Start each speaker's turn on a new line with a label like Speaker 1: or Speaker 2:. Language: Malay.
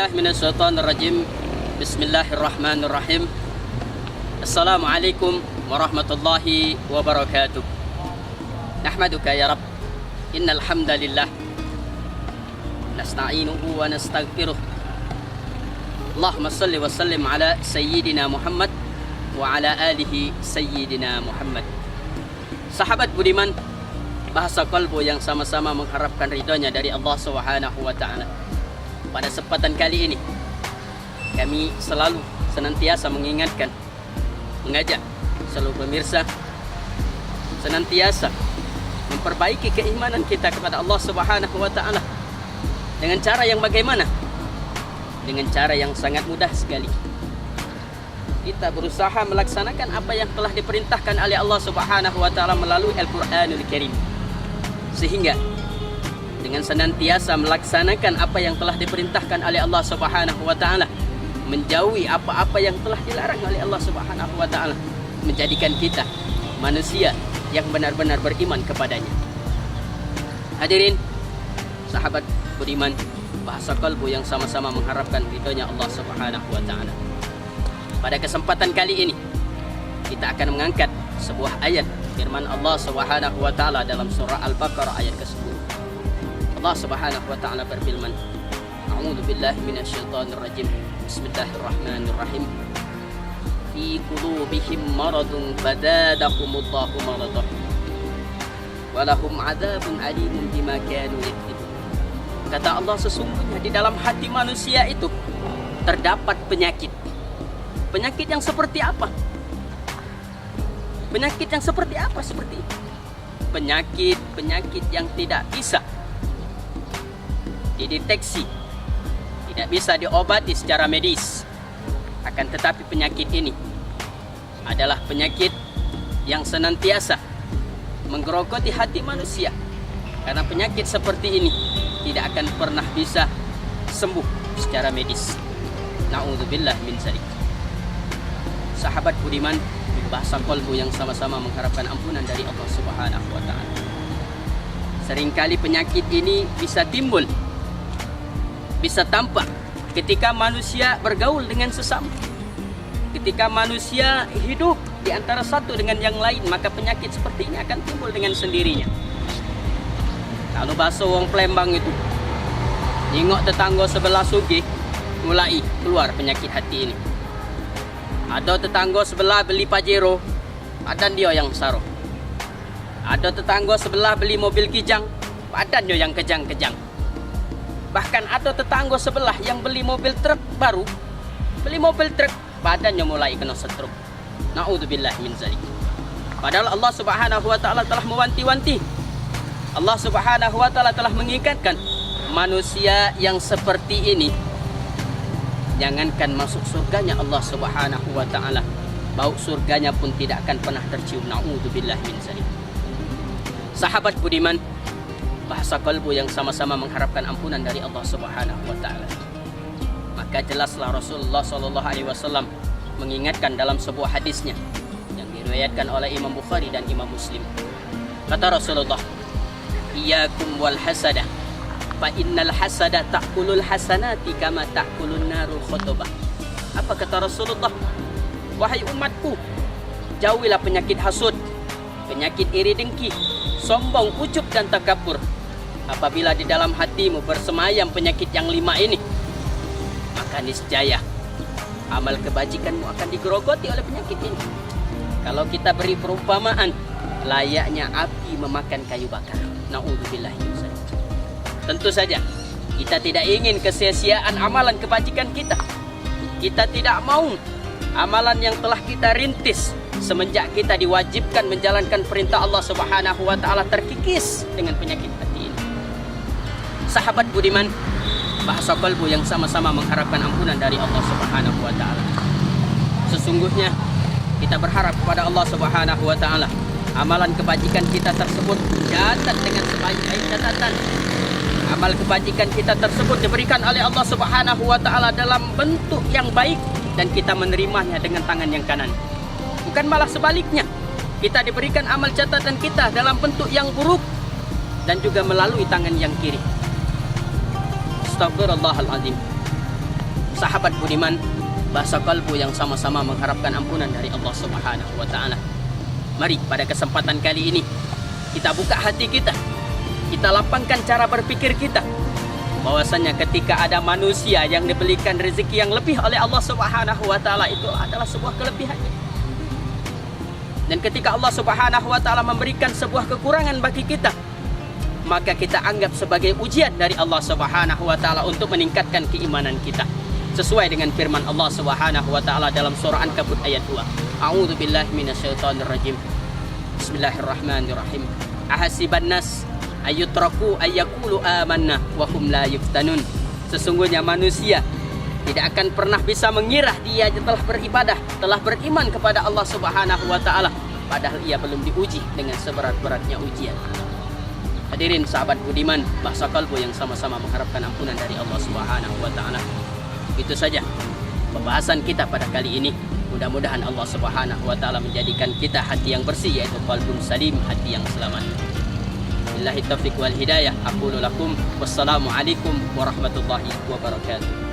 Speaker 1: billahi minasyaitonir rajim. Bismillahirrahmanirrahim. Assalamualaikum warahmatullahi wabarakatuh. Nahmaduka ya Rabb. Innal hamdalillah nasta'inuhu wa nastaghfiruh. Allahumma salli wa sallim ala sayyidina Muhammad wa ala alihi sayyidina Muhammad. Sahabat budiman, bahasa kalbu yang sama-sama mengharapkan ridhonya dari Allah Subhanahu wa taala. Pada kesempatan kali ini kami selalu senantiasa mengingatkan, mengajak seluruh pemirsa senantiasa memperbaiki keimanan kita kepada Allah Subhanahu wa taala. Dengan cara yang bagaimana? Dengan cara yang sangat mudah sekali. Kita berusaha melaksanakan apa yang telah diperintahkan oleh Allah Subhanahu wa taala melalui Al-Qur'anul Karim. Sehingga dengan senantiasa melaksanakan apa yang telah diperintahkan oleh Allah Subhanahu wa taala, menjauhi apa-apa yang telah dilarang oleh Allah Subhanahu wa taala, menjadikan kita manusia yang benar-benar beriman kepadanya. Hadirin sahabat budiman, bahasa kalbu yang sama-sama mengharapkan ridhonya Allah Subhanahu wa taala. Pada kesempatan kali ini kita akan mengangkat sebuah ayat firman Allah Subhanahu wa taala dalam surah Al-Baqarah ayat ke-10. Allah Subhanahu wa taala berfirman, A'udzu billahi minasyaitonir rajim. Bismillahirrahmanirrahim. Fi qulubihim maradun fazadahumullahu maradah. Wa lahum 'adzabun 'alimun bima kanu yakdzibun. Kata Allah, sesungguhnya di dalam hati manusia itu terdapat penyakit. Penyakit yang seperti apa? Penyakit yang seperti apa? Seperti itu. Penyakit yang tidak bisa dideteksi, tidak bisa diobati secara medis. Akan tetapi penyakit ini adalah penyakit yang senantiasa menggerogoti hati manusia. Karena penyakit seperti ini tidak akan pernah bisa sembuh secara medis. Na'udzubillah min dzalik. Sahabat budiman, bahasa kalbu yang sama-sama mengharapkan ampunan dari Allah Subhanahu wa taala. Seringkali penyakit ini bisa timbul, bisa tampak ketika manusia bergaul dengan sesama. Ketika manusia hidup di antara satu dengan yang lain, maka penyakit seperti ini akan timbul dengan sendirinya. Kalau bahasa wong Palembang itu, nengok tetangga sebelah sugih, mulai keluar penyakit hati ini. Ada tetangga sebelah beli Pajero, badan dia yang saruh. Ada tetangga sebelah beli mobil kijang, badan dia yang kejang-kejang. Bahkan ada tetangga sebelah yang beli mobil truk baru, beli mobil truk, badannya mulai kena stroke. Na'udzubillah min dzalik. Padahal Allah Subhanahu wa taala telah mewanti-wanti. Allah Subhanahu wa taala telah mengingatkan manusia yang seperti ini, jangankan masuk surganya Allah Subhanahu wa taala, bau surganya pun tidak akan pernah tercium. Na'udzubillah min dzalik. Sahabat budiman, bahasa kalbu yang sama-sama mengharapkan ampunan dari Allah Subhanahu wa taala. Maka jelaslah Rasulullah sallallahu alaihi wasallam mengingatkan dalam sebuah hadisnya yang diriwayatkan oleh Imam Bukhari dan Imam Muslim. Kata Rasulullah, "Iyyakum wal hasadah, fa innal hasada ta'kulul hasanati kama ta'kulun narul khutbah." Apa kata Rasulullah? Wahai umatku, jauhilah penyakit hasud, penyakit iri dengki, sombong, ujub dan takabur. Apabila di dalam hatimu bersemayam penyakit yang 5 ini, maka niscaya amal kebajikanmu akan digerogoti oleh penyakit ini. Kalau kita beri perumpamaan, layaknya api memakan kayu bakar. Na'udzubillah. Tentu saja kita tidak ingin kesia-siaan amalan kebajikan kita. Kita tidak mau amalan yang telah kita rintis semenjak kita diwajibkan menjalankan perintah Allah Subhanahu wa taala terkikis dengan penyakit hati ini. Sahabat budiman, bahasa kalbu yang sama-sama mengharapkan ampunan dari Allah Subhanahu wa taala. Sesungguhnya kita berharap kepada Allah Subhanahu wa taala amalan kebajikan kita tersebut dicatat dengan sebaik-baik catatan. Amal kebajikan kita tersebut diberikan oleh Allah Subhanahu wa taala dalam bentuk yang baik dan kita menerimanya dengan tangan yang kanan. Bukan malah sebaliknya, kita diberikan amal catatan kita dalam bentuk yang buruk dan juga melalui tangan yang kiri. Astagfirullahaladzim. sahabat budiman, bahasa kalbu yang sama-sama mengharapkan ampunan dari Allah Subhanahu wa taala. Mari pada kesempatan kali ini kita buka hati kita. Kita lapangkan cara berpikir kita. Bahwasanya ketika ada manusia yang diberikan rezeki yang lebih oleh Allah Subhanahu wa taala, itu adalah sebuah kelebihan. Dan ketika Allah Subhanahu wa taala memberikan sebuah kekurangan bagi kita, maka kita anggap sebagai ujian dari Allah Subhanahu wa taala untuk meningkatkan keimanan kita. Sesuai dengan firman Allah Subhanahu wa taala dalam surah Ankabut ayat 2. A'udzu billahi minasyaitonir rajim. Bismillahirrahmanirrahim. Ahasiban nas ayyutraku ayyaqulu amanna wa hum la yuftanun. Sesungguhnya manusia tidak akan pernah bisa mengira dia telah beribadah, telah beriman kepada Allah Subhanahu wa taala, padahal ia belum diuji dengan seberat-beratnya ujian. Hadirin sahabat budiman, bahasa kalbu yang sama-sama mengharapkan ampunan dari Allah Subhanahu wa taala. Itu saja pembahasan kita pada kali ini. Mudah-mudahan Allah Subhanahu wa taala menjadikan kita hati yang bersih, yaitu qalbun salim, hati yang selamat. Billahi taufiq wal hidayah. Aqulu lakum wassalamu alaikum warahmatullahi wabarakatuh.